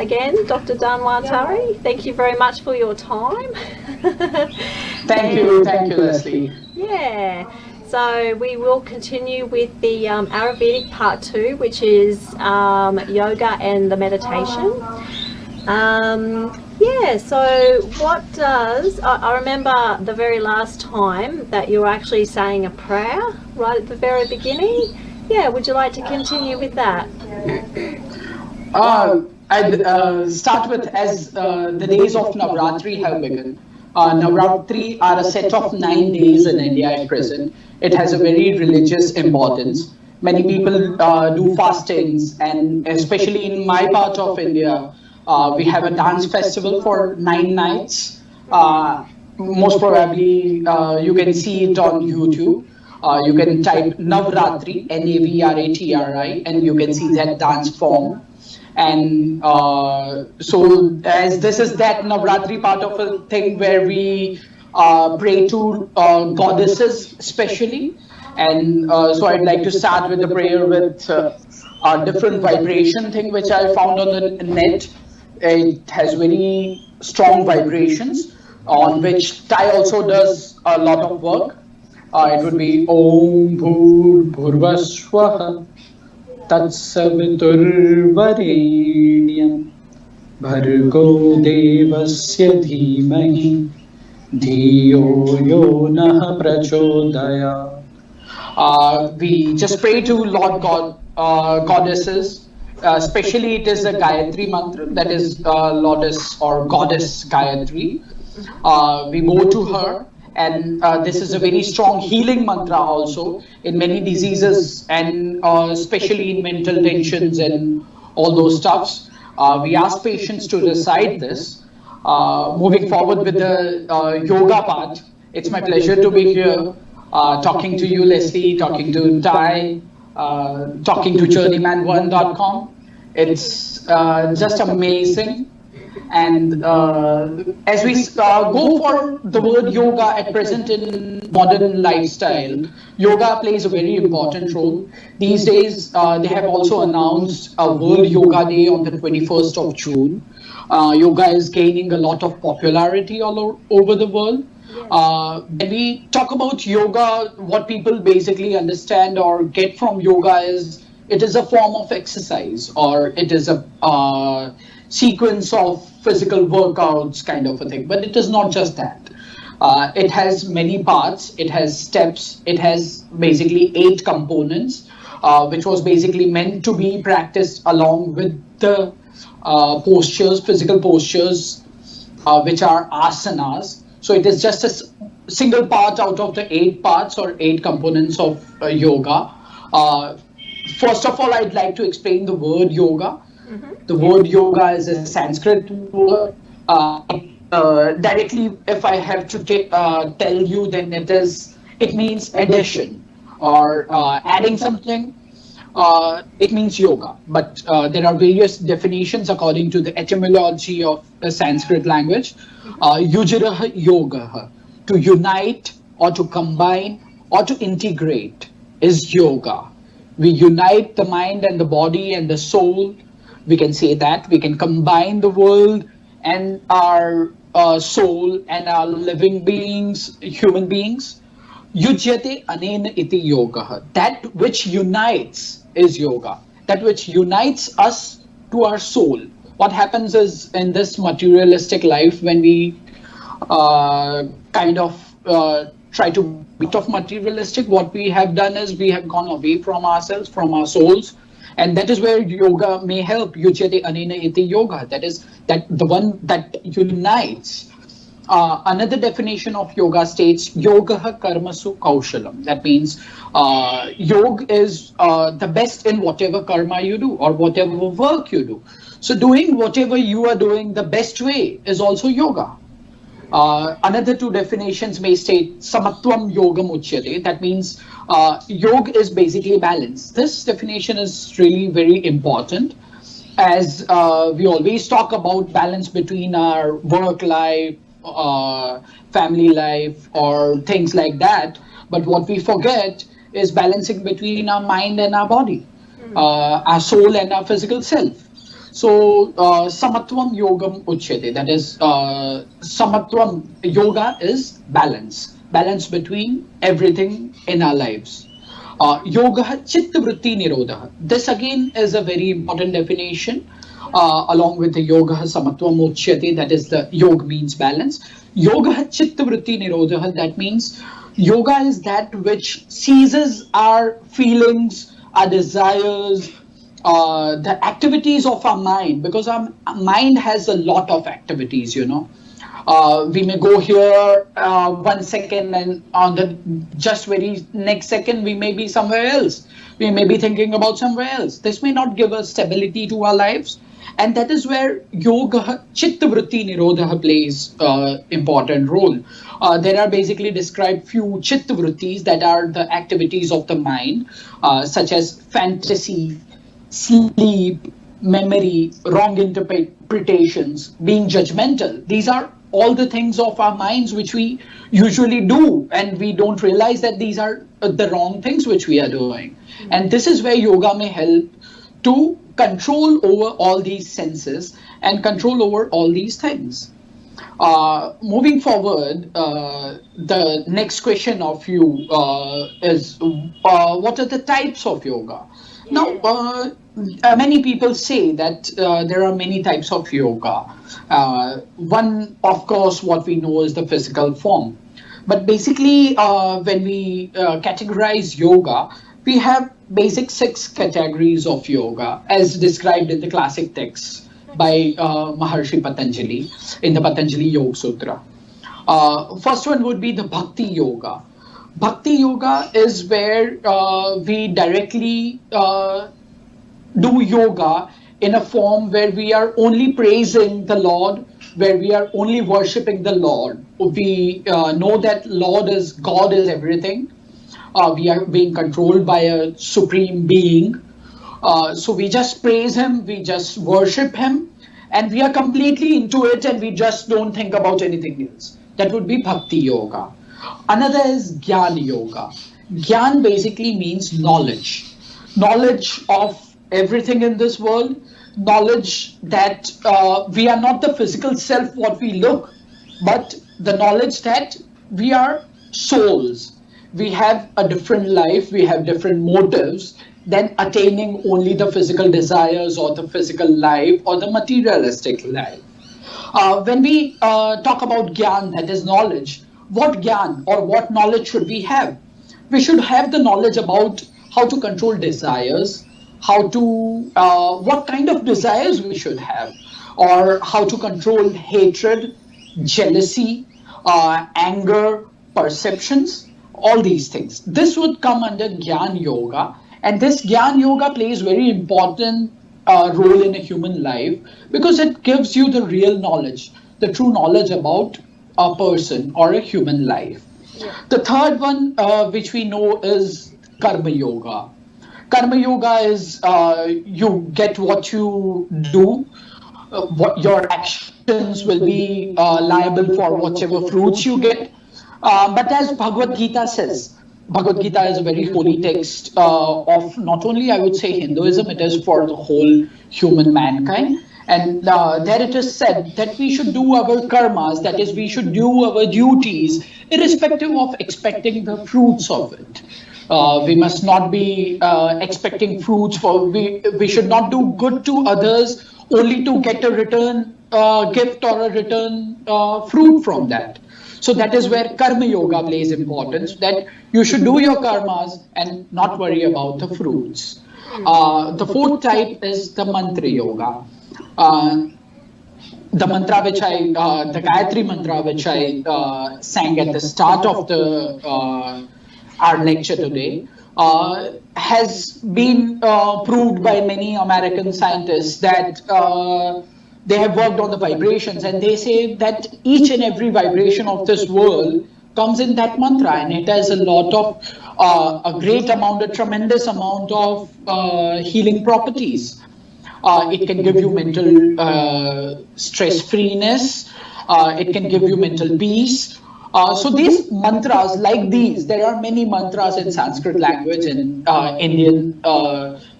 again, Dr. Dhanwantari. Thank you very much for your time. Thank you, Leslie. Yeah. So we will continue with the Ayurvedic part 2, which is yoga and the meditation. Yeah, so what does, I remember the very last time that you were actually saying a prayer right at the very beginning. Yeah, would you like to continue with that? I'd start with, as the days of Navratri have begun. Navratri are a set of 9 days in India at present. It has a very religious importance. Many people do fastings, and especially in my part of India, we have a dance festival for 9 nights. Most probably you can see it on YouTube. You can type Navratri, Navratri, and you can see that dance form. And so as this is that Navratri part of a thing where we pray to goddesses especially. And so I'd like to start with the prayer with a different vibration thing which I found on the net. It has very strong vibrations on which Thai also does a lot of work. It would be Om Bhur Bhurvaswaha Tatsaviturvarenyam Bhargo Devasya Dhimahi Dhiyo Yo Nah Prachodaya. We just pray to Lord God, goddesses. Especially it is a Gayatri mantra, that is Lotus or Goddess Gayatri. We go to her, and this is a very strong healing mantra also in many diseases, and especially in mental tensions and all those stuffs. We ask patients to recite this. Moving forward with the yoga part, it's my pleasure to be here talking to you, Leslie, talking to Thai, talking to journeyman1.com. It's just amazing. And as we go for the word yoga at present in modern lifestyle, yoga plays a very important role. These days, they have also announced a World Yoga Day on the 21st of June. Yoga is gaining a lot of popularity all over the world. When we talk about yoga, what people basically understand or get from yoga is it is a form of exercise, or it is a sequence of physical workouts kind of a thing. But it is not just that. It has many parts, it has steps, it has basically 8 components, which was basically meant to be practiced along with the postures, physical postures, which are asanas. So it is just a single part out of the 8 parts or 8 components of yoga. First of all, I'd like to explain the word yoga. The word yoga is a Sanskrit word. Directly, if I have to tell you, then it means addition or adding something. It means yoga. But there are various definitions according to the etymology of the Sanskrit language. Yujiraha yoga, to unite or to combine or to integrate, is yoga. We unite the mind and the body and the soul. We can say that. We can combine the world and our soul and our living beings, human beings. Yujyate anena iti yoga. That which unites is yoga. That which unites us to our soul. What happens is, in this materialistic life, when we kind of try to beat off materialistic, what we have done is we have gone away from ourselves, from our souls, and that is where yoga may help. Yujyate anena iti yoga. That is the one that unites. Another definition of yoga states yoga karmasu kaushalam. That means yoga is the best in whatever karma you do or whatever work you do. So doing whatever you are doing the best way is also yoga. Another 2 definitions may state samatvam yogam uchyate. That means yoga is basically balance. This definition is really very important, as we always talk about balance between our work life, family life, or things like that. But what we forget is balancing between our mind and our body, our soul and our physical self. So, samatvam yogam uchyate. That is, samatvam yoga is balance, balance between everything in our lives. Yoga chitta vritti nirodha. This again is a very important definition. Along with the yoga samatvam uchyate, that is the yoga means balance. Yoga chitta vritti nirodha. That means yoga is that which seizes our feelings, our desires, the activities of our mind, because our mind has a lot of activities, you know. We may go here 1 second, and on the just very next second we may be somewhere else. We may be thinking about somewhere else. This may not give us stability to our lives, and that is where yoga chitta vritti nirodha plays important role. There are basically described few chitta vrittis, that are the activities of the mind, such as fantasy, sleep, memory, wrong interpretations, being judgmental. These are all the things of our minds which we usually do, and we don't realize that these are the wrong things which we are doing. And this is where yoga may help to control over all these senses and control over all these things. Moving forward, the next question of you is, what are the types of yoga? Now, many people say that there are many types of yoga. One, of course, what we know is the physical form. But basically, when we categorize yoga, we have basic 6 categories of yoga as described in the classic texts by Maharshi Patanjali in the Patanjali Yoga Sutra. First one would be the Bhakti Yoga. Bhakti Yoga is where we directly do yoga in a form where we are only praising the Lord, where we are only worshipping the Lord. We know that Lord is God is everything. We are being controlled by a supreme being. So we just praise him, we just worship him, and we are completely into it, and we just don't think about anything else. That would be Bhakti Yoga. Another is Jnana Yoga. Jnana basically means knowledge. Knowledge of everything in this world. Knowledge that we are not the physical self what we look, but the knowledge that we are souls. We have a different life, we have different motives than attaining only the physical desires or the physical life or the materialistic life. When we talk about Gyan, that is knowledge, what Gyan or what knowledge should we have? We should have the knowledge about how to control desires, how to, what kind of desires we should have, or how to control hatred, jealousy, anger, perceptions, all these things. This would come under Jnana Yoga, and this Jnana Yoga plays very important role in a human life because it gives you the real knowledge, the true knowledge about a person or a human life. Yeah. The third one which we know is Karma Yoga. Karma Yoga is you get what you do, what your actions will be liable for whatever fruits you get. But as Bhagavad Gita says, Bhagavad Gita is a very holy text of not only, I would say, Hinduism, it is for the whole human mankind. And there it is said that we should do our karmas, that is, we should do our duties, irrespective of expecting the fruits of it. We must not be expecting fruits for, we should not do good to others only to get a return gift or a return fruit from that. So that is where Karma Yoga plays importance, that you should do your karmas and not worry about the fruits. The fourth type is the Mantra Yoga. The mantra which the Gayatri mantra which I sang at the start of our lecture today has been proved by many American scientists that they have worked on the vibrations, and they say that each and every vibration of this world comes in that mantra, and it has a lot of, a great amount, a tremendous amount of healing properties. It can give you mental stress-freeness, it can give you mental peace. So these mantras, like these, there are many mantras in Sanskrit language and Indian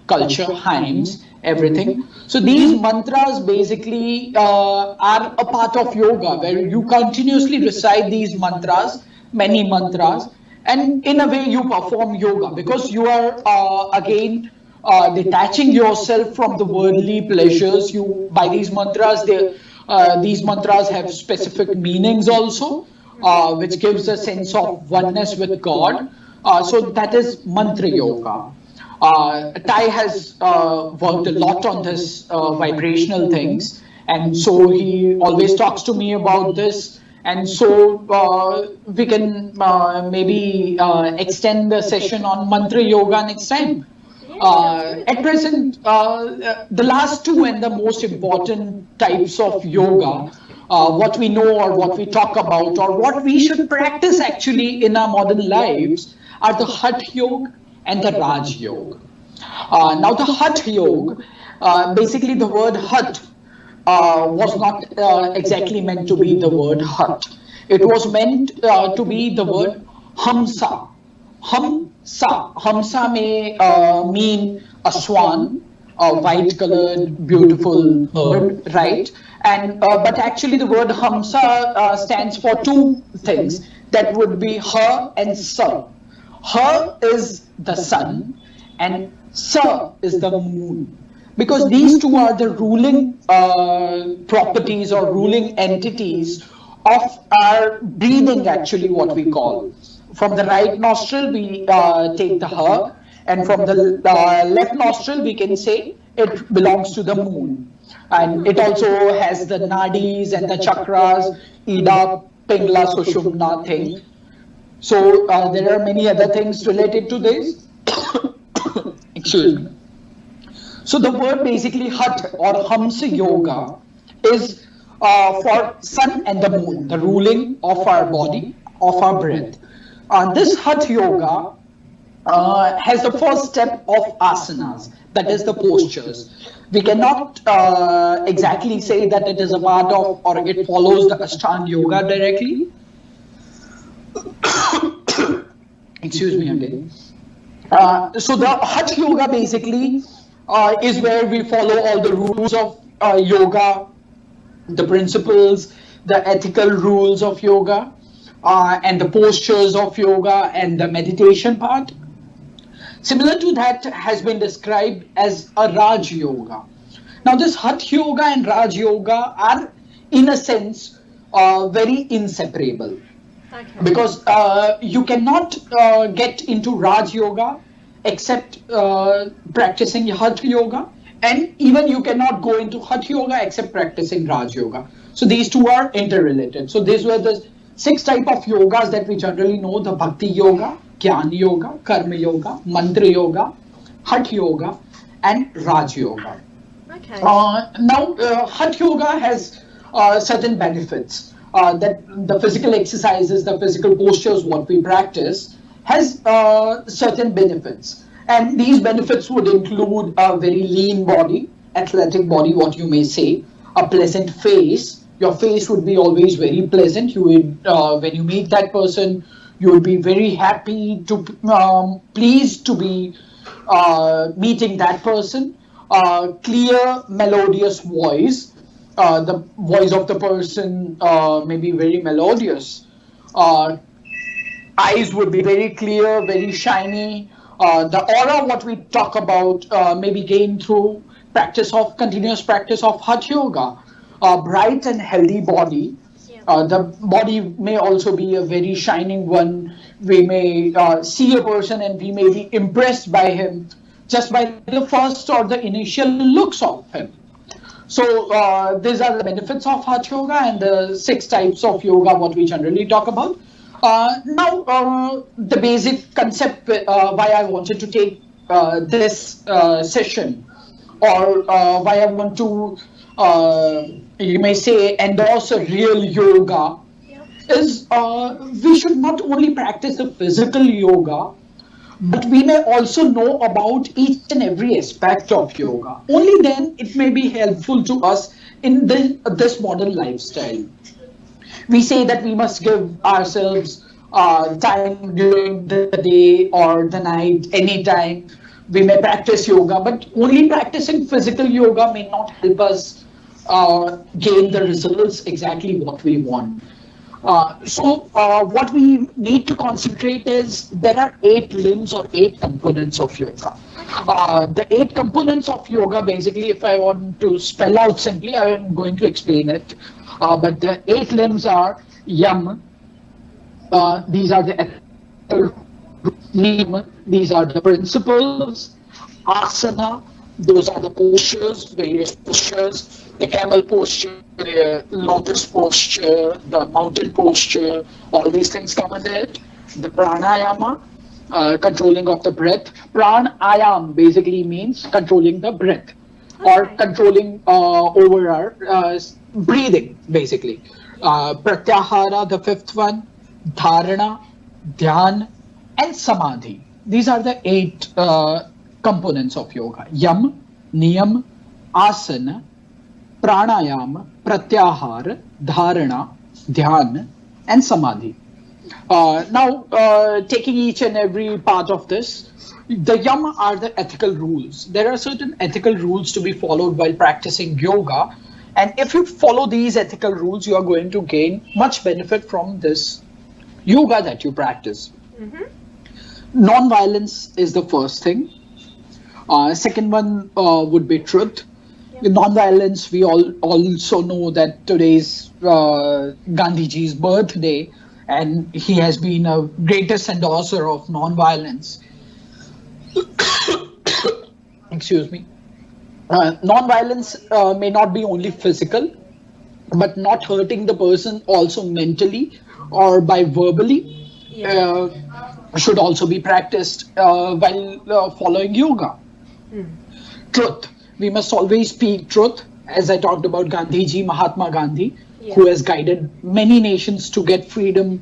culture, hymns, everything. So these mantras basically are a part of yoga, where you continuously recite these mantras, many mantras, and in a way you perform yoga, because you are again detaching yourself from the worldly pleasures. You, by these mantras, these mantras have specific meanings also, which gives a sense of oneness with God. So that is mantra yoga. Tai has worked a lot on this vibrational things, and so he always talks to me about this. And so we can maybe extend the session on mantra yoga next time. At present, the last two and the most important types of yoga, what we know or what we talk about or what we should practice actually in our modern lives, are the Hatha Yoga and the Raj Yoga. Now the Hatha Yoga, basically the word Hat was not exactly meant to be the word Hat. It was meant to be the word Hamsa. Hamsa may mean a swan, a white colored beautiful bird, right? And but actually the word Hamsa stands for two things. That would be Her and Sa. Her is the sun and Sa is the moon, because these two are the ruling properties or ruling entities of our breathing, actually what we call. From the right nostril we take the Her, and from the left nostril we can say it belongs to the moon. And it also has the nadis and the chakras, Ida, Pingla, Sushumna thing. So there are many other things related to this. Excuse me. So the word basically Hatha or Hamsa Yoga is for sun and the moon, the ruling of our body, of our breath. This Hatha Yoga has the first step of asanas, that is the postures. We cannot exactly say that it is a part of or it follows the Ashtanga Yoga directly. Excuse me again. So the Hatha Yoga basically is where we follow all the rules of yoga, the principles, the ethical rules of yoga, and the postures of yoga and the meditation part. Similar to that has been described as a Raj Yoga. Now this Hatha Yoga and Raj Yoga are in a sense very inseparable. Okay. Because you cannot get into Raj Yoga except practicing Hatha Yoga, and even you cannot go into Hatha Yoga except practicing Raj Yoga. So these two are interrelated. So these were the 6 types of yogas that we generally know: the Bhakti Yoga, Jnana Yoga, Karma Yoga, Mantra Yoga, Hatha Yoga, and Raj Yoga. Okay. Now Hatha Yoga has certain benefits. That the physical exercises, the physical postures, what we practice, has certain benefits. And these benefits would include a very lean body, athletic body, what you may say, a pleasant face. Your face would be always very pleasant. You would, when you meet that person, you would be very happy to, pleased to be meeting that person. Clear, melodious voice. The voice of the person may be very melodious. Eyes would be very clear, very shiny. The aura, what we talk about, may be gained through continuous practice of Hatha Yoga. Bright and healthy body. The body may also be a very shining one. We may see a person and we may be impressed by him just by the first or the initial looks of him. So these are the benefits of Hatha Yoga and the 6 types of yoga what we generally talk about. Now the basic concept why I wanted to take this session, or why I want to you may say endorse a real yoga, is we should not only practice the physical yoga, but we may also know about each and every aspect of yoga. Only then it may be helpful to us in this modern lifestyle. We say that we must give ourselves time during the day or the night, anytime, We may practice yoga, but only practicing physical yoga may not help us gain the results exactly what we want. What we need to concentrate is there are 8 limbs or 8 components of yoga. The 8 components of yoga, basically, if I want to spell out simply, I am going to explain it. But the 8 limbs are Yama, these are the Niyama, these are the principles, Asana, those are the postures, various postures, the camel posture, the lotus posture, the mountain posture, all these things come in it. The pranayama, controlling of the breath. Pranayam basically means controlling the breath or controlling over our breathing, basically. Pratyahara, the 5th one, Dharna, Dhyana, and Samadhi. These are the 8 components of yoga. Yama, Niyama, Asana, Pranayam, Pratyahara, Dharna, Dhyana, and Samadhi. Now, taking each and every part of this, the Yama are the ethical rules. There are certain ethical rules to be followed while practicing yoga. And if you follow these ethical rules, you are going to gain much benefit from this yoga that you practice. Non-violence is the first thing. Second one would be truth. In non-violence, we all also know that today is Gandhiji's birthday, and he has been a greatest endorser of non-violence. Excuse me. Non-violence may not be only physical, but not hurting the person also mentally or by verbally should also be practiced while following yoga. Truth. We must always speak truth, as I talked about Gandhiji, Mahatma Gandhi, who has guided many nations to get freedom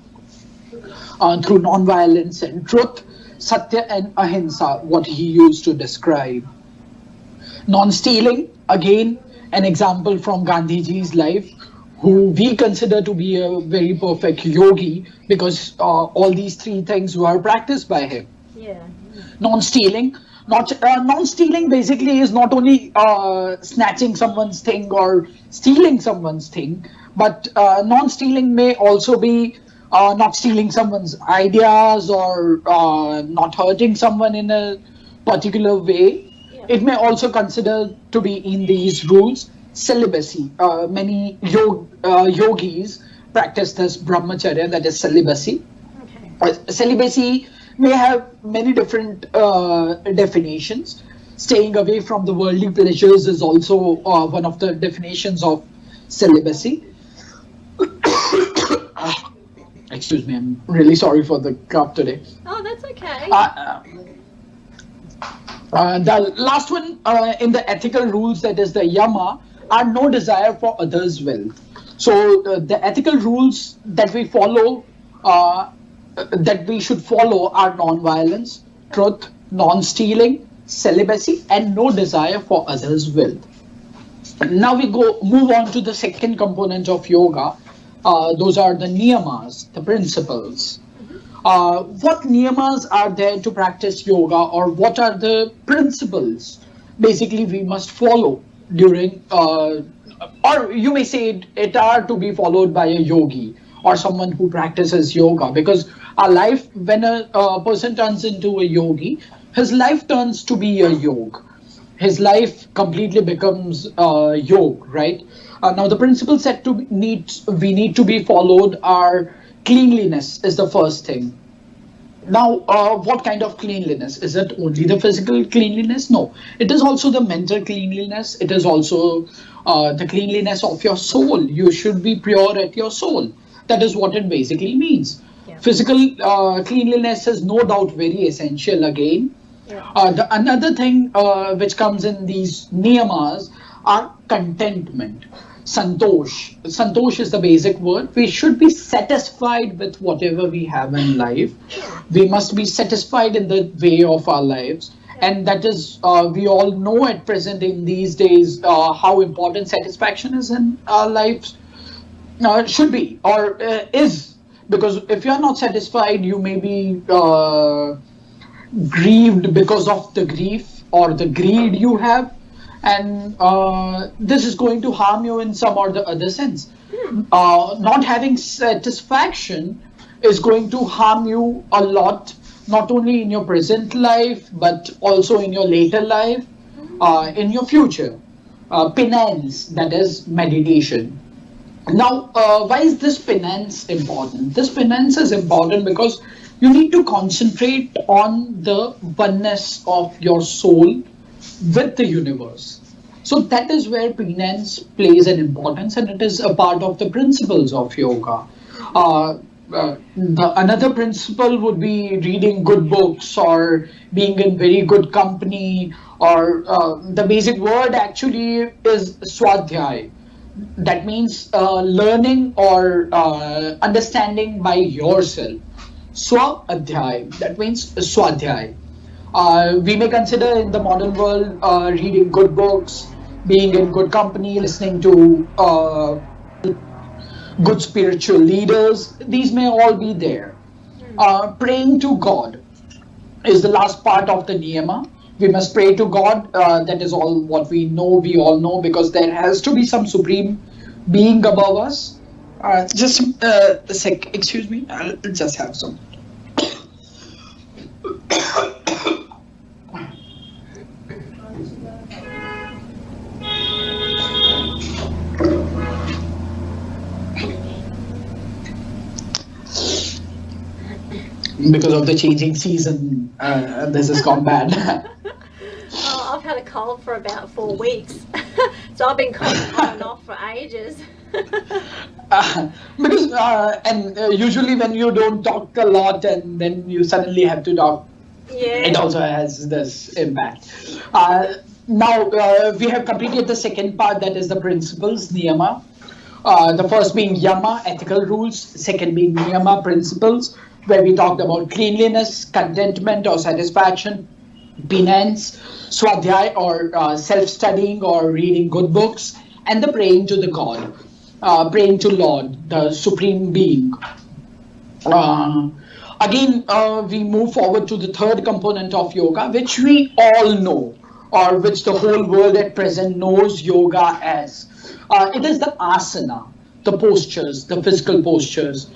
through non-violence and truth. Satya and ahimsa, what he used to describe. Non-stealing, again, an example from Gandhiji's life, who we consider to be a very perfect yogi because all these 3 things were practiced by him. Non-stealing. Non-stealing basically is not only snatching someone's thing or stealing someone's thing, but non-stealing may also be not stealing someone's ideas or not hurting someone in a particular way. It may also consider to be in these rules. Celibacy. Many yogis practice this brahmacharya, that is celibacy. Celibacy may have many different definitions. Staying away from the worldly pleasures is also one of the definitions of celibacy. Excuse me, I'm really sorry for the cough today. Oh, that's okay. The last one in the ethical rules, that is the Yama, are no desire for others' wealth. So the ethical rules that we follow, that we should follow, are non-violence, truth, non-stealing, celibacy, and no desire for others' wealth. Now we move on to the second component of yoga. Those are the niyamas, the principles. What niyamas are there to practice yoga, or what are the principles basically we must follow during, or you may say it are to be followed by a yogi or someone who practices yoga, because our life, when a person turns into a yogi, his life turns to be a yoga. His life completely becomes yoga, right? Now the principles that we need to be followed are cleanliness is the first thing. Now, what kind of cleanliness? Is it only the physical cleanliness? No, it is also the mental cleanliness. It is also the cleanliness of your soul. You should be pure at your soul. That is what it basically means. Yeah. Physical cleanliness is no doubt very essential again. Yeah. Another thing which comes in these niyamas are contentment. Santosh. Santosh is the basic word. We should be satisfied with whatever we have in life. We must be satisfied in the way of our lives. And that is, we all know at present in these days how important satisfaction is in our lives. Should be, or is. Because if you are not satisfied, you may be grieved because of the grief or the greed you have, and this is going to harm you in some or the other sense. Not having satisfaction is going to harm you a lot, not only in your present life but also in your later life, in your future. Penance, that is meditation. Now, why is this penance important? This penance is important because you need to concentrate on the oneness of your soul with the universe. So that is where penance plays an importance, and it is a part of the principles of yoga. Another principle would be reading good books or being in very good company, or the basic word actually is swadhyay. That means learning or understanding by yourself. Swadhyay, that means swadhyay. We may consider in the modern world reading good books, being in good company, listening to good spiritual leaders. These may all be there. Praying to God is the last part of the Niyama. We must pray to God. That is all what we all know, because there has to be some supreme being above us. Just a sec, excuse me, I'll just have some. Because of the changing season, this has gone bad. Oh, I've had a cold for about 4 weeks, so I've been coughing on and off for ages. Because usually when you don't talk a lot and then you suddenly have to talk, yeah, it also has this impact. Now we have completed the second part, that is the principles, Niyama. The first being Yama, ethical rules. Second being Niyama, principles, where we talked about cleanliness, contentment or satisfaction, penance, swadhyay or self-studying or reading good books, and the praying to the God, praying to Lord, the Supreme Being. Again, we move forward to the third component of yoga, which we all know, or which the whole world at present knows yoga as. It is the asana, the postures, the physical postures,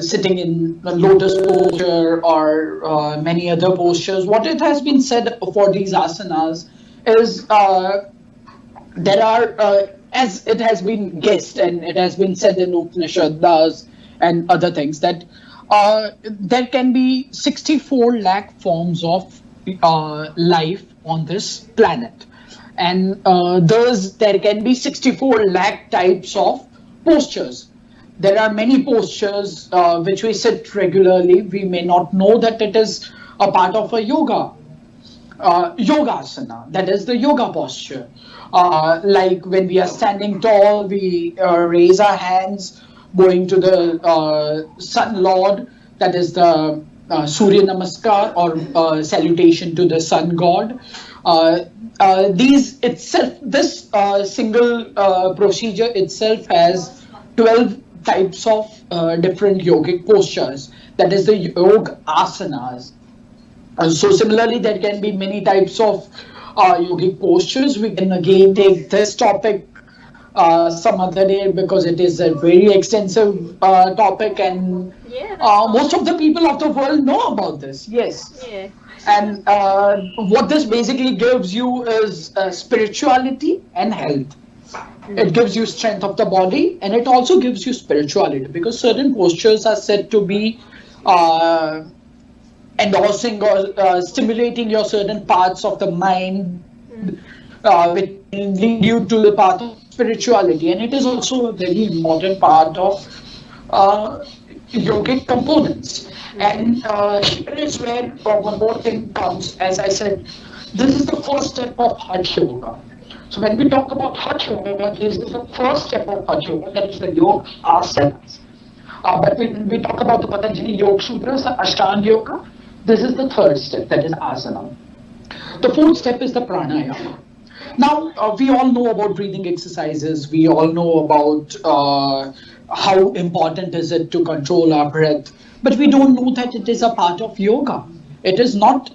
sitting in a lotus posture or many other postures. What it has been said for these asanas is there are, as it has been guessed and it has been said in Upanishads and other things, that there can be 64 lakh forms of life on this planet. And thus there can be 64 lakh types of postures. There are many postures which we sit regularly. We may not know that it is a part of a yoga. Yogasana, that is the yoga posture. Like when we are standing tall, we raise our hands going to the Sun Lord, that is the Surya Namaskar or salutation to the Sun God. This single procedure itself has 12 types of different yogic postures, that is the yoga asanas. So similarly, there can be many types of yogic postures. We can again take this topic some other day, because it is a very extensive topic, and most of the people of the world know about this. Yes. Yeah. And what this basically gives you is spirituality and health. It gives you strength of the body, and it also gives you spirituality, because certain postures are said to be endorsing or stimulating your certain parts of the mind, which lead you to the path of spirituality. And it is also a very important part of yogic components. And here is where one more thing comes. As I said, this is the first step of Hatha Yoga. So when we talk about Hatha Yoga, this is the first step of Hatha Yoga, that is the Yoga Asanas. But when we talk about the Patanjali Yoga Sutras, the Ashtanga Yoga, this is the third step, that is Asana. The fourth step is the Pranayam. Now, we all know about breathing exercises. We all know about how important is it to control our breath. But we don't know that it is a part of yoga. It is not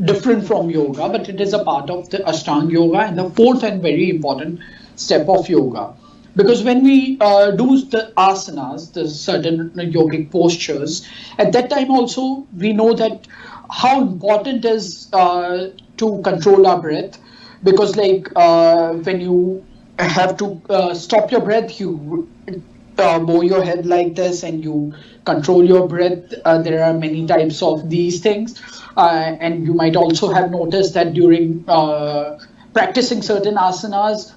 different from yoga, but it is a part of the Ashtang Yoga and the fourth and very important step of yoga. Because when we do the asanas, the certain yogic postures, at that time also we know that how important it is to control our breath. Because like when you have to stop your breath, you bow your head like this and you control your breath. There are many types of these things. And you might also have noticed that during practicing certain asanas,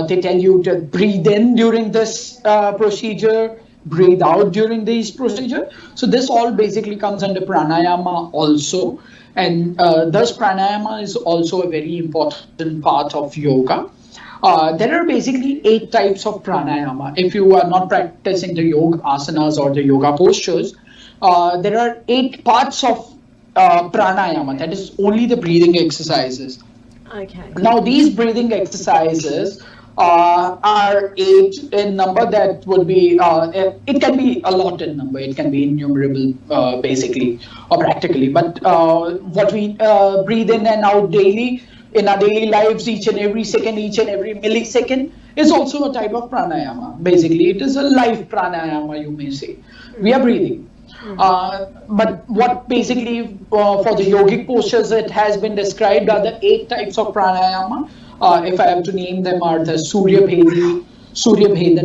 they tell you to breathe in during this procedure, breathe out during this procedure. So this all basically comes under pranayama also. And thus pranayama is also a very important part of yoga. There are basically 8 types of pranayama. If you are not practicing the yoga asanas or the yoga postures, there are 8 parts of pranayama, that is only the breathing exercises. Okay. Now these breathing exercises are 8 in number. That would be, it can be a lot in number, it can be innumerable basically or practically, but what we breathe in and out daily in our daily lives, each and every second, each and every millisecond, is also a type of pranayama. Basically it is a life pranayama, you may say. We are breathing. But what basically for the yogic postures it has been described are the 8 types of pranayama. If I have to name them, are the Surya Bhedan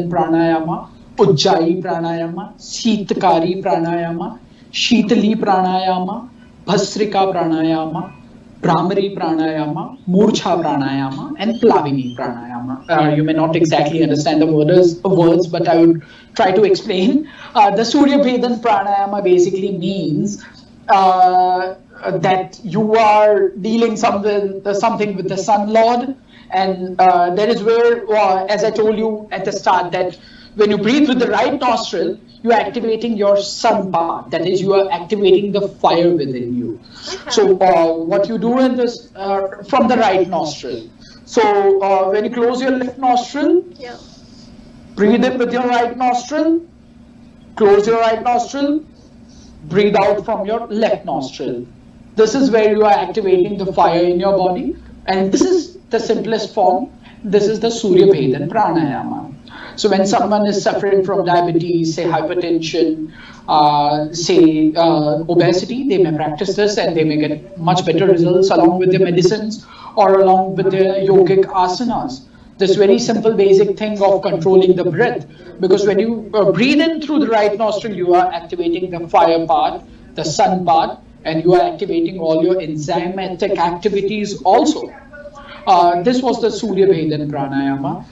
pranayama, Ujjayi pranayama, Sheetakari pranayama, Sheetali pranayama, Bhasrika pranayama, Brahmari pranayama, Murcha pranayama, and Plavini pranayama. You may not exactly understand the words, but I would try to explain. The Surya Bhedan pranayama basically means that you are dealing something with the Sun Lord, and that is where, as I told you at the start, that when you breathe with the right nostril, you are activating your sun part. That is, you are activating the fire within you. Okay. So what you do in this from the right nostril. So when you close your left nostril, breathe in with your right nostril, close your right nostril, breathe out from your left nostril. This is where you are activating the fire in your body, and this is the simplest form. This is the Surya Bhedan pranayama. So when someone is suffering from diabetes, say hypertension, say obesity, they may practice this and they may get much better results along with the medicines or along with the yogic asanas. This very simple basic thing of controlling the breath, because when you breathe in through the right nostril, you are activating the fire part, the sun part, and you are activating all your enzymatic activities also. This was the Surya Bhedan pranayama.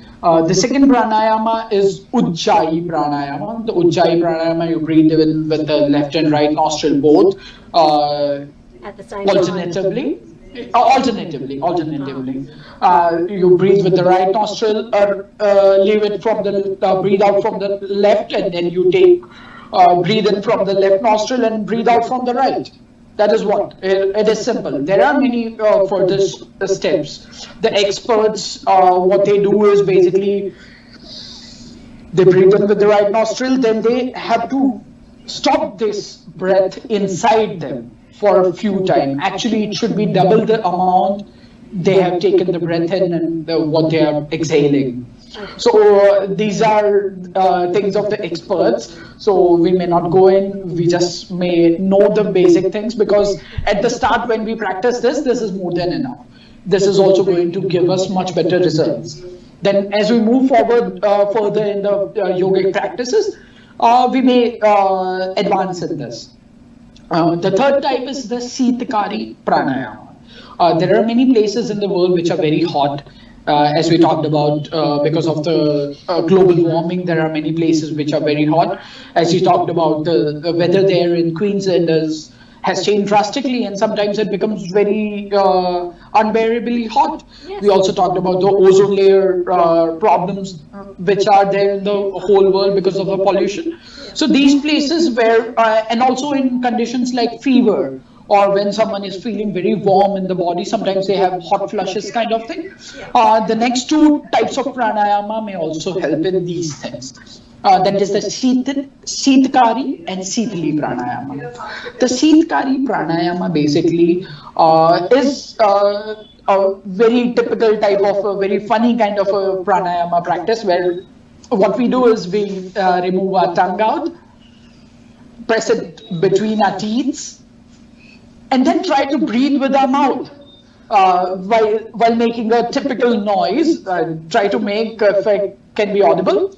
The second pranayama is Ujjayi pranayama. The Ujjayi pranayama, you breathe in with the left and right nostril both at the same alternatively. You breathe with the right nostril, or leave it from the breathe out from the left, and then you take breathe in from the left nostril and breathe out from the right. That is what it is simple. There are many for this steps. The experts, what they do is basically they breathe in with the right nostril, then they have to stop this breath inside them for a few times. Actually, it should be double the amount they have taken the breath in and what they are exhaling. So these are things of the experts. So we may not go in, we just may know the basic things, because at the start when we practice this is more than enough. This is also going to give us much better results. Then as we move forward further in the yogic practices, we may advance in this. The third type is the Sheetakari pranayama. There are many places in the world which are very hot. As we talked about, because of the global warming, there are many places which are very hot. As we talked about, the weather there in Queensland has changed drastically, and sometimes it becomes very unbearably hot. Yes. We also talked about the ozone layer problems which are there in the whole world because of the pollution. So these places where, and also in conditions like fever, or when someone is feeling very warm in the body, sometimes they have hot flushes kind of thing. The next two types of pranayama may also help in these things. That is the Sheetkari and Sheetli Pranayama. The Sheetkari Pranayama basically is a very typical type of a very funny kind of a pranayama practice, where what we do is we remove our tongue out, press it between our teeth, and then try to breathe with our mouth while making a typical noise. Try to make, if it can be audible,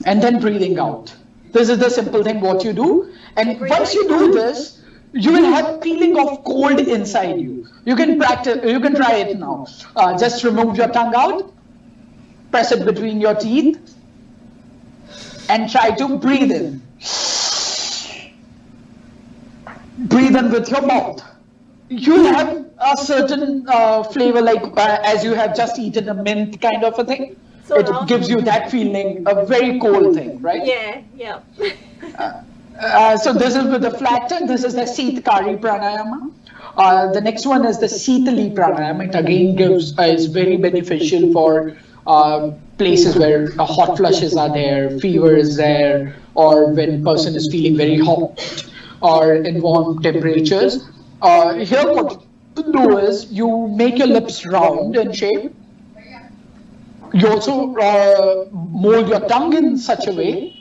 and then breathing out. This is the simple thing what you do. And once you do this, you will have a feeling of cold inside you. You can practice, you can try it now. Just remove your tongue out, press it between your teeth, and try to breathe in. Breathe in with your mouth. You'll have a certain flavor, like as you have just eaten a mint kind of a thing. It gives you that feeling, a very cold thing, right? Yeah. So this is with the flat tongue. This is the Sheetkari Pranayama. The next one is the Sheetli Pranayama. It again is very beneficial for places where hot flushes are there, fever is there, or when person is feeling very hot or in warm temperatures. Here what to do is you make your lips round in shape. You also mold your tongue in such a way.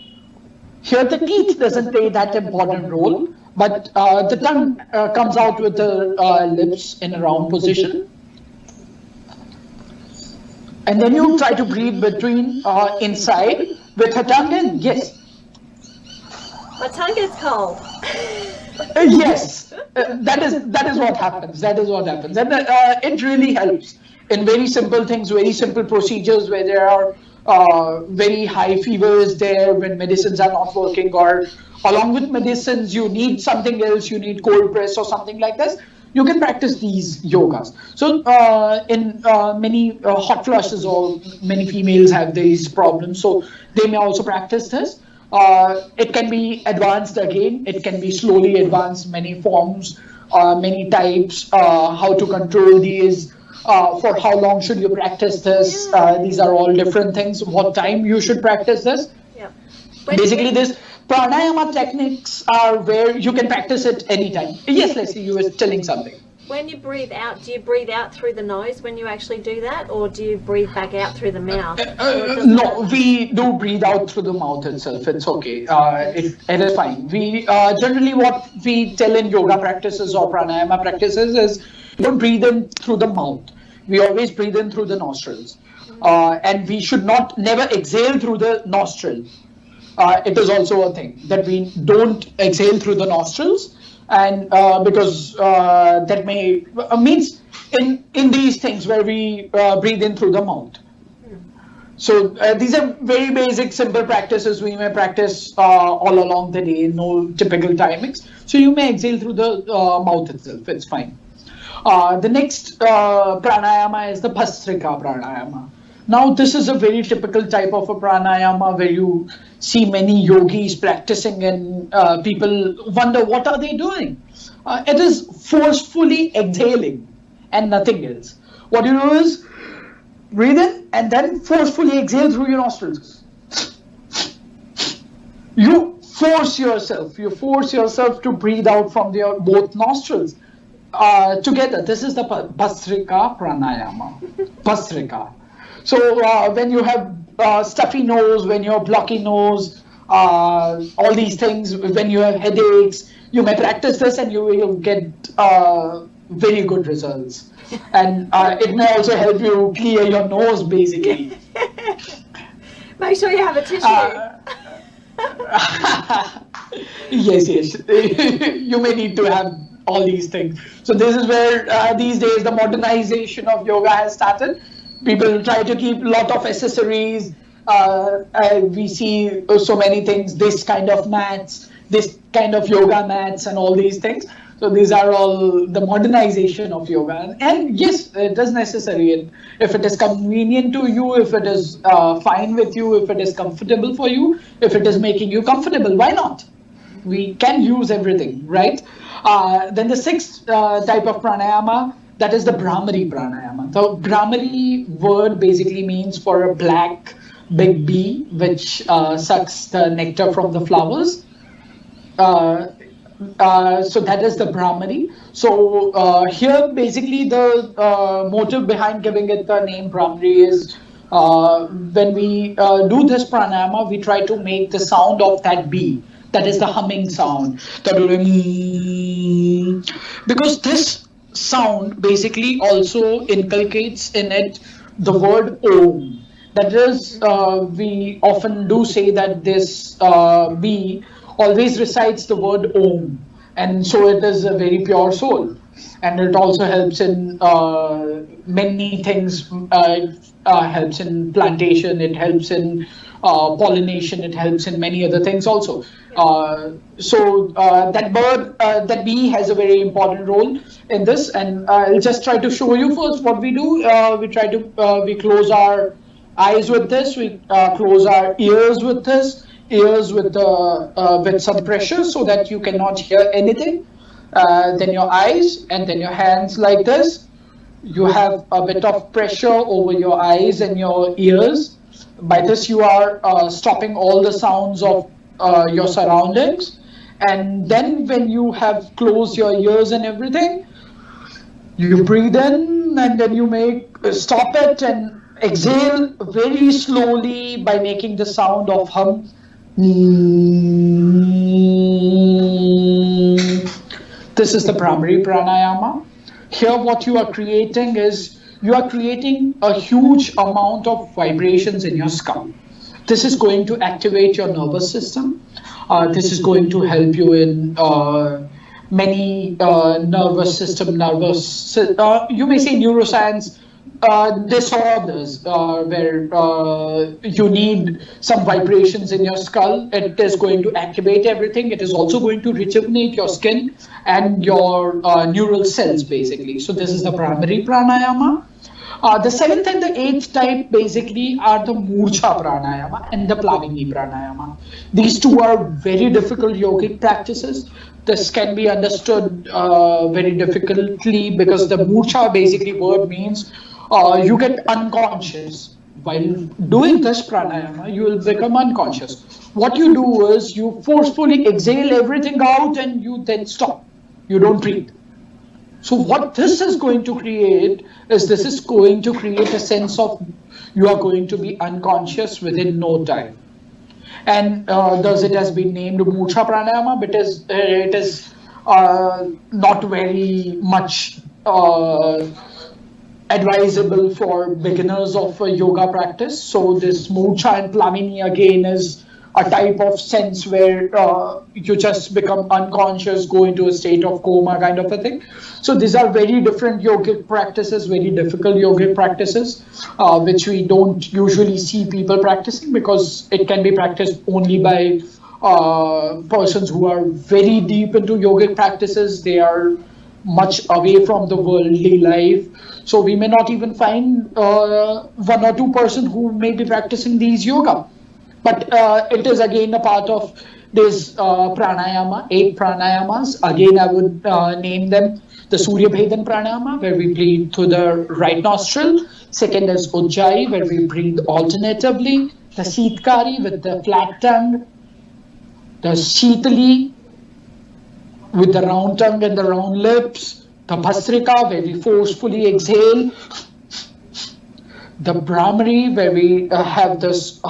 Here the teeth doesn't play that important role, but the tongue comes out with the lips in a round position. And then you try to breathe between inside with her tongue in. Yes. My tongue gets cold. Yes, that is what happens. That is what happens, and it really helps in very simple things, very simple procedures where there are very high fevers there, when medicines are not working, or along with medicines you need something else, you need cold press or something like this. You can practice these yogas. So in many hot flushes, or many females have these problems, so they may also practice this. It can be advanced again, it can be slowly advanced, many forms, many types, how to control these, for how long should you practice this. These are all different things, what time you should practice this. Yeah. Basically this pranayama techniques are where you can practice it anytime. Yes, Leslie, you were telling something. When you breathe out, do you breathe out through the nose when you actually do that, or do you breathe back out through the mouth? No, we do breathe out through the mouth itself. It's okay. It is fine. We generally what we tell in yoga practices or pranayama practices is don't breathe in through the mouth. We always breathe in through the nostrils, and we should never exhale through the nostril. It is also a thing that we don't exhale through the nostrils. And because that may means in these things where we breathe in through the mouth. So these are very basic, simple practices we may practice all along the day, no typical timings. So you may exhale through the mouth itself, it's fine. The next pranayama is the Bhastrika Pranayama. Now this is a very typical type of a pranayama where you see many yogis practicing, and people wonder what are they doing. It is forcefully exhaling and nothing else. What you do is breathe in and then forcefully exhale through your nostrils. You force yourself to breathe out from your both nostrils together. This is the Bhastrika Pranayama. Bhastrika. So when you have stuffy nose, when you have blocky nose, all these things, when you have headaches, you may practice this and you will get very good results. And it may also help you clear your nose, basically. Make sure you have a tissue. Yes. You may need to have all these things. So this is where these days the modernization of yoga has started. People try to keep a lot of accessories. We see so many things, this kind of mats, this kind of yoga mats and all these things. So these are all the modernization of yoga. And yes, it is necessary. If it is convenient to you, if it is fine with you, if it is comfortable for you, if it is making you comfortable, why not? We can use everything, right? Then the sixth type of pranayama That is the Brahmari pranayama. The Brahmari word basically means for a black big bee which sucks the nectar from the flowers. So that is the Brahmari. So here basically the motive behind giving it the name Brahmari is when we do this pranayama, we try to make the sound of that bee. That is the humming sound. Because this sound basically also inculcates in it the word Om. That is, we often do say that this bee always recites the word Om, and so it is a very pure soul. And it also helps in many things. It helps in plantation, it helps in pollination, it helps in many other things also. That bird, that bee has a very important role in this, and I'll just try to show you first what we do. We close our eyes with this, we close our ears with this, ears with some pressure so that you cannot hear anything. Then your eyes, and then your hands like this. You have a bit of pressure over your eyes and your ears. By this you are stopping all the sounds of your surroundings. And then when you have closed your ears and everything, you breathe in, and then you stop it and exhale very slowly by making the sound of hum. This is the Brahmari pranayama. Here what you are creating is, you are creating a huge amount of vibrations in your skull. This is going to activate your nervous system. This is going to help you in many nervous system, you may say neuroscience disorders where you need some vibrations in your skull. It is going to activate everything. It is also going to rejuvenate your skin and your neural cells basically. So this is the Brahmari pranayama. The seventh and the eighth type basically are the Murcha pranayama and the Plavini pranayama. These two are very difficult yogic practices. This can be understood very difficultly because the Murcha basically word means you get unconscious. While doing this pranayama, you will become unconscious. What you do is you forcefully exhale everything out and you then stop. You don't breathe. So what this is going to create is, this is going to create a sense of you are going to be unconscious within no time. And thus it has been named Murcha pranayama, but it is not very much advisable for beginners of yoga practice. So this Murcha and Plavini again is a type of sense where you just become unconscious, go into a state of coma kind of a thing. So these are very different yogic practices, very difficult yogic practices, which we don't usually see people practicing because it can be practiced only by persons who are very deep into yogic practices. They are much away from the worldly life. So we may not even find one or two persons who may be practicing these yoga. But it is again a part of this pranayama, 8 pranayamas. Again, I would name them the Surya Bhedan pranayama, where we breathe through the right nostril. Second is Ujjayi, where we breathe alternatively. The Sitkari with the flat tongue. The Shitali with the round tongue and the round lips. The Bhasrika, where we forcefully exhale. The Brahmari, where we have this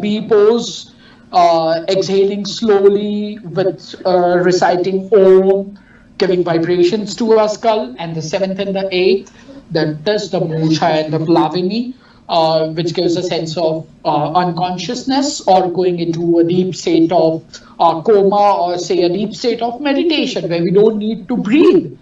bee pose, exhaling slowly with reciting Om, giving vibrations to our skull. And the 7th and the 8th, that is the Murcha and the Plavini, which gives a sense of unconsciousness or going into a deep state of coma, or say a deep state of meditation where we don't need to breathe.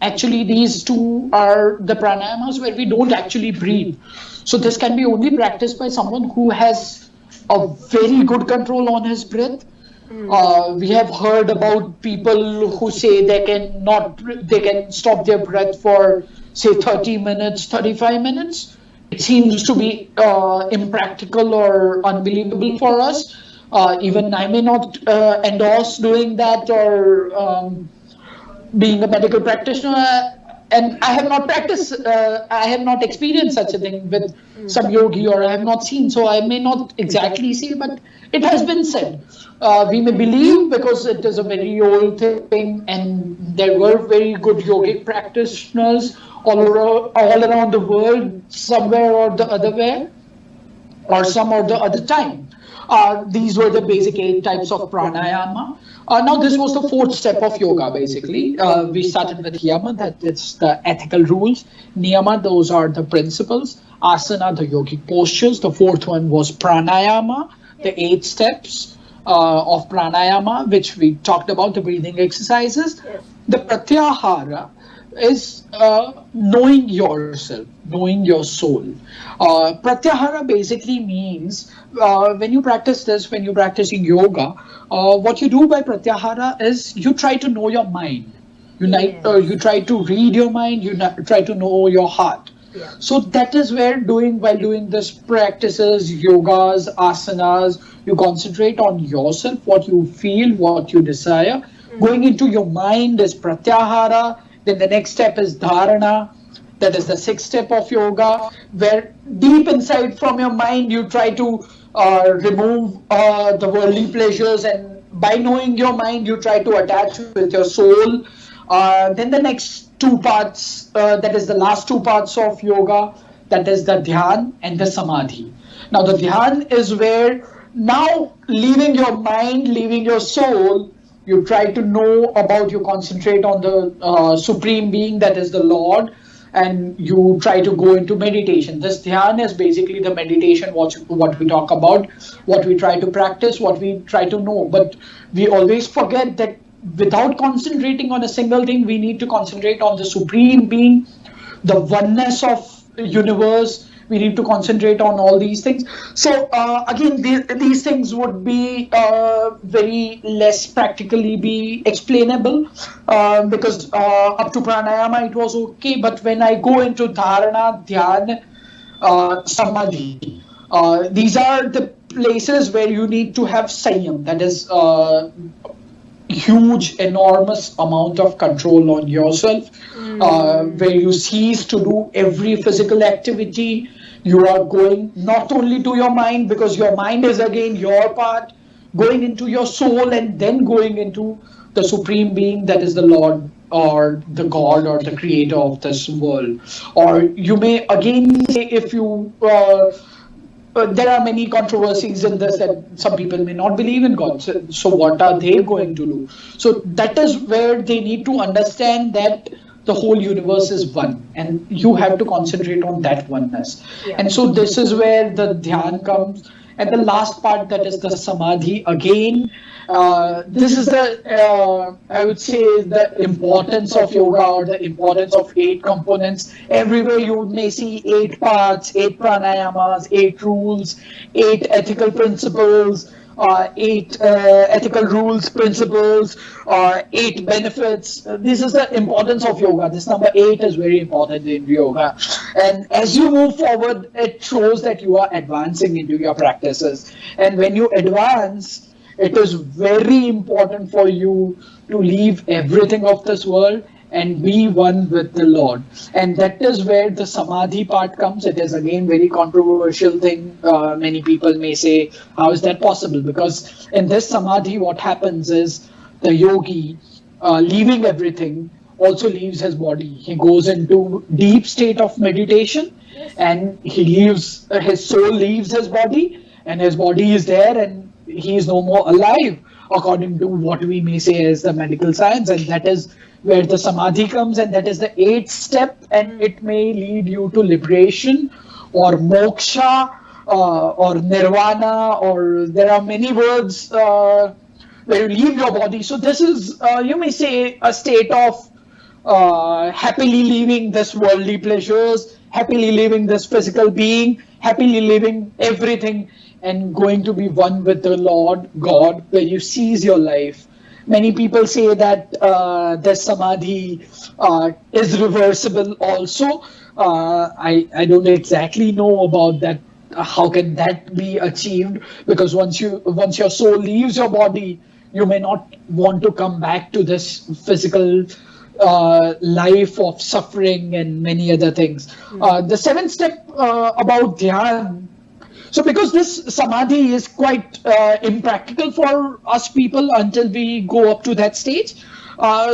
Actually, these two are the pranayamas where we don't actually breathe. So this can be only practiced by someone who has a very good control on his breath. We have heard about people who say they can stop their breath for say 30 minutes, 35 minutes. It seems to be impractical or unbelievable for us. Even I may not endorse doing that, or being a medical practitioner, and I have not practiced, I have not experienced such a thing with some yogi, or I have not seen, so I may not exactly say, but it has been said. We may believe because it is a very old thing, and there were very good yogic practitioners all around the world, somewhere or the other way, or some or the other time. These were the basic 8 types of pranayama. Now this was the 4th step of yoga, basically. We started with Yama, that is the ethical rules. Niyama, those are the principles. Asana, the yogic postures. The 4th one was pranayama, the 8 steps of pranayama, which we talked about, the breathing exercises. The pratyahara is knowing yourself, knowing your soul. Pratyahara basically means when you practice this, when you're practicing yoga, what you do by pratyahara is you try to know your mind. You try to read your mind, you try to know your heart. Yeah. So that is where while doing this practices, yogas, asanas, you concentrate on yourself, what you feel, what you desire. Going into your mind is pratyahara. Then the next step is Dharna. That is the 6th step of yoga, where deep inside from your mind you try to remove the worldly pleasures, and by knowing your mind you try to attach with your soul. Then the next 2 parts, that is the last 2 parts of yoga, that is the Dhyana and the Samadhi. Now the Dhyana is where, now leaving your mind, leaving your soul, you try to know about, you concentrate on the Supreme Being, that is the Lord, and you try to go into meditation. This Dhyana is basically the meditation, what we talk about, what we try to practice, what we try to know. But we always forget that without concentrating on a single thing, we need to concentrate on the Supreme Being, the oneness of the universe. We need to concentrate on all these things. So again, these things would be very less practically be explainable, because up to pranayama it was okay. But when I go into dharana, dhyana, samadhi, these are the places where you need to have sanyam, that is huge, enormous amount of control on yourself, where you cease to do every physical activity. You are going not only to your mind, because your mind is again your part, going into your soul, and then going into the Supreme Being, that is the Lord or the God or the creator of this world. Or you may again say, if you there are many controversies in this, that some people may not believe in God. So what are they going to do? So that is where they need to understand that the whole universe is one, and you have to concentrate on that oneness. Yeah. And so this is where the dhyan comes. And the last part, that is the samadhi. Again, this is the, I would say, the importance of yoga, or the importance of 8 components. Everywhere you may see 8 parts, 8 pranayamas, 8 rules, 8 ethical principles, 8 ethical rules, principles, 8 benefits. This is the importance of yoga. This number 8 is very important in yoga. And as you move forward, it shows that you are advancing into your practices. And when you advance, it is very important for you to leave everything of this world and be one with the Lord. And that is where the samadhi part comes. It is again very controversial thing. Many people may say, how is that possible? Because in this samadhi, what happens is the yogi, leaving everything, also leaves his body. He goes into deep state of meditation, and he leaves, his soul leaves his body, and his body is there, and he is no more alive, according to what we may say as the medical science. And that is where the samadhi comes, and that is the 8th step, and it may lead you to liberation or moksha or nirvana, or there are many words where you leave your body. So this is, you may say, a state of happily leaving this worldly pleasures, happily leaving this physical being, happily leaving everything, and going to be one with the Lord God, where you seize your life. Many people say that the samadhi is reversible also. I don't exactly know about that. How can that be achieved? Because once your soul leaves your body, you may not want to come back to this physical life of suffering and many other things. The seventh step about Dhyan. So because this Samadhi is quite impractical for us people until we go up to that stage,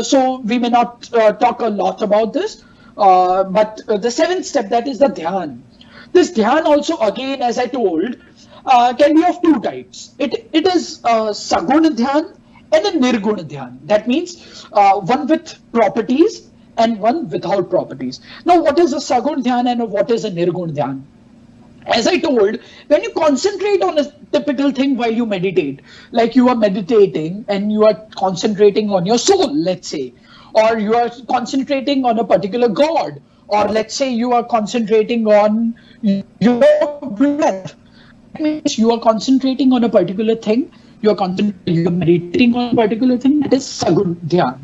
so we may not talk a lot about this. But the seventh step, that is the Dhyan. This Dhyan also, again, as I told, can be of two types. It is Saguna Dhyan and a Nirguna Dhyan. That means one with properties and one without properties. Now, what is a Saguna Dhyan and what is a Nirguna Dhyan? As I told, when you concentrate on a typical thing while you meditate, like you are meditating and you are concentrating on your soul, let's say, or you are concentrating on a particular god, or let's say you are concentrating on your breath. That means you are concentrating on a particular thing, you are meditating on a particular thing, that is Sagun Dhyan.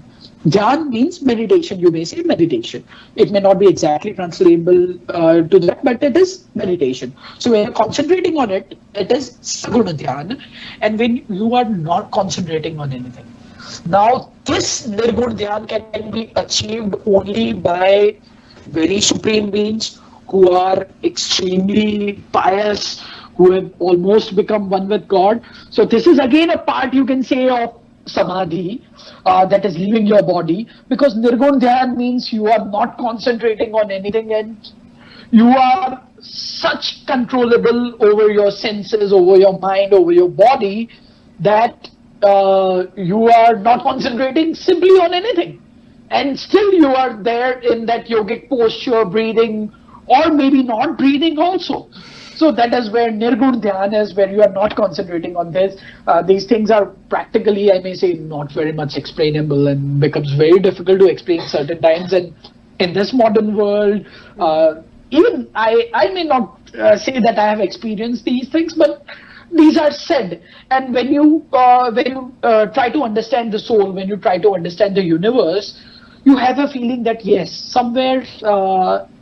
Dhyan means meditation, you may say meditation. It may not be exactly translatable to that, but it is meditation. So when you're concentrating on it, it is Saguna Dhyan, and when you are not concentrating on anything. Now, this Nirguna Dhyan can be achieved only by very supreme beings who are extremely pious, who have almost become one with God. So this is again a part, you can say, of Samadhi that is leaving your body, because Nirguna Dhyan means you are not concentrating on anything and you are such controllable over your senses, over your mind, over your body, that you are not concentrating simply on anything, and still you are there in that yogic posture, breathing, or maybe not breathing also. So that is where Nirguna Dhyan is, where you are not concentrating on this. These things are practically, I may say, not very much explainable and becomes very difficult to explain certain times. And in this modern world, even I may not say that I have experienced these things, but these are said. And when you try to understand the soul, when you try to understand the universe, you have a feeling that yes, somewhere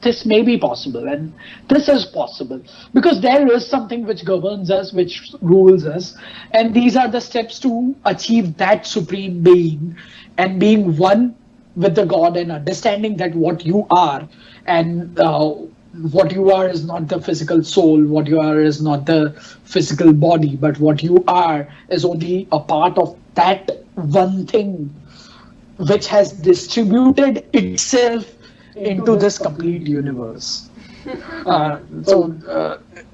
this may be possible, and this is possible, because there is something which governs us, which rules us, and these are the steps to achieve that supreme being and being one with the God, and understanding that what you are, and what you are is not the physical soul, what you are is not the physical body, but what you are is only a part of that one thing which has distributed itself into this complete universe.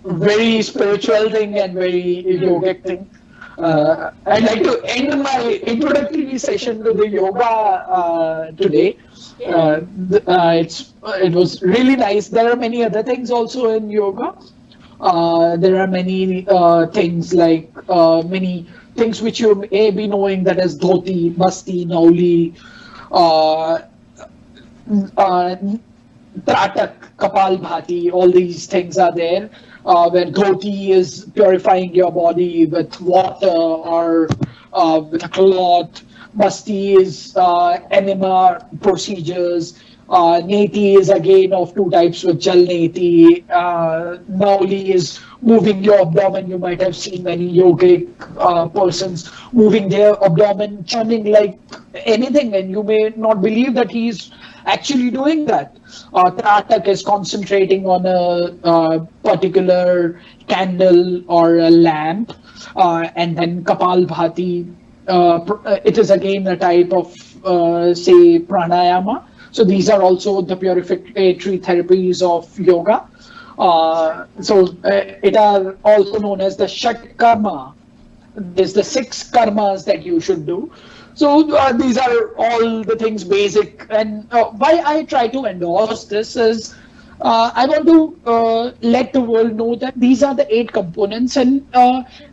Very spiritual thing and very yogic thing. I'd like to end my introductory session to the yoga today. It was really nice. There are many other things also in yoga. There are many things like many things which you may be knowing, that is dhoti, basti, nauli, tratak, kapal bhati, all these things are there, where dhoti is purifying your body with water or with a cloth, basti is enema procedures, neti is again of two types, with jal neti, nauli is moving your abdomen. You might have seen many yogic persons moving their abdomen, churning like anything, and you may not believe that he's actually doing that. Tratak is concentrating on a particular candle or a lamp, and then Kapal Bhati, it is again a type of say Pranayama. So these are also the purificatory therapies of yoga. It are also known as the Shat Karma. There's the 6 karmas that you should do. So these are all the things basic. And why I try to endorse this is I want to let the world know that these are the 8 components. And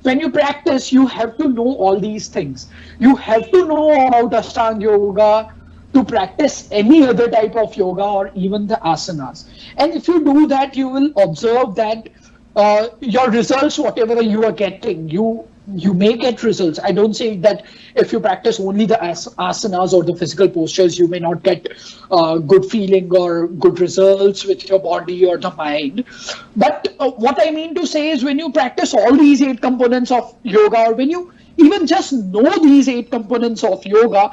when you practice, you have to know all these things. You have to know about Ashtang Yoga to practice any other type of yoga or even the asanas. And if you do that, you will observe that your results, whatever you are getting, you may get results. I don't say that if you practice only the asanas or the physical postures, you may not get good feeling or good results with your body or the mind. But what I mean to say is, when you practice all these 8 components of yoga, or when you even just know these 8 components of yoga,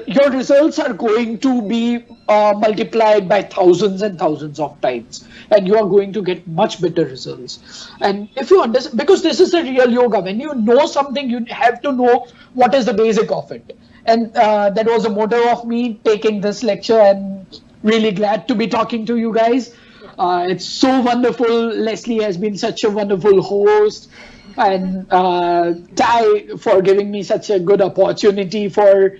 your results are going to be multiplied by thousands and thousands of times, and you are going to get much better results. And if you understand, because this is the real yoga, when you know something, you have to know what is the basic of it. And that was a motto of me taking this lecture, and really glad to be talking to you guys. It's so wonderful. Leslie has been such a wonderful host, and Ty for giving me such a good opportunity for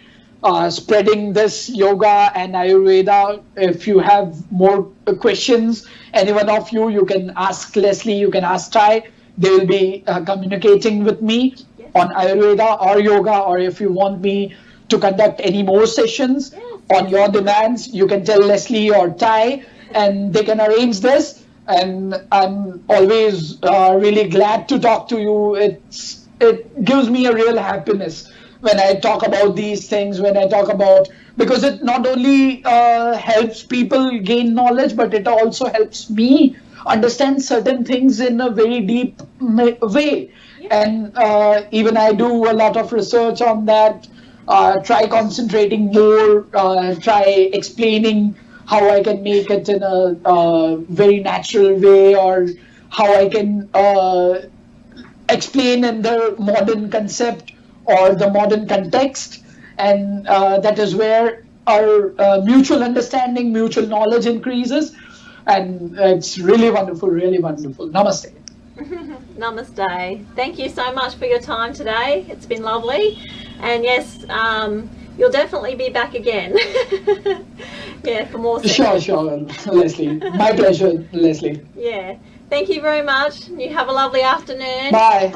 spreading this yoga and Ayurveda. If you have more questions, any one of you, you can ask Leslie, you can ask Ty. They will be communicating with me on Ayurveda or yoga, or if you want me to conduct any more sessions on your demands, you can tell Leslie or Ty, and they can arrange this. And I'm always really glad to talk to you. It gives me a real happiness when I talk about these things, when I talk about, because it not only helps people gain knowledge, but it also helps me understand certain things in a very deep way. And even I do a lot of research on that, try concentrating more, try explaining how I can make it in a very natural way, or how I can explain in the modern concept or the modern context. And that is where our mutual understanding, mutual knowledge increases. And it's really wonderful, really wonderful. Namaste. Namaste. Thank you so much for your time today. It's been lovely. And yes, you'll definitely be back again. Yeah, for more sessions. Sure, Leslie. My pleasure, Leslie. Yeah. Thank you very much. You have a lovely afternoon. Bye.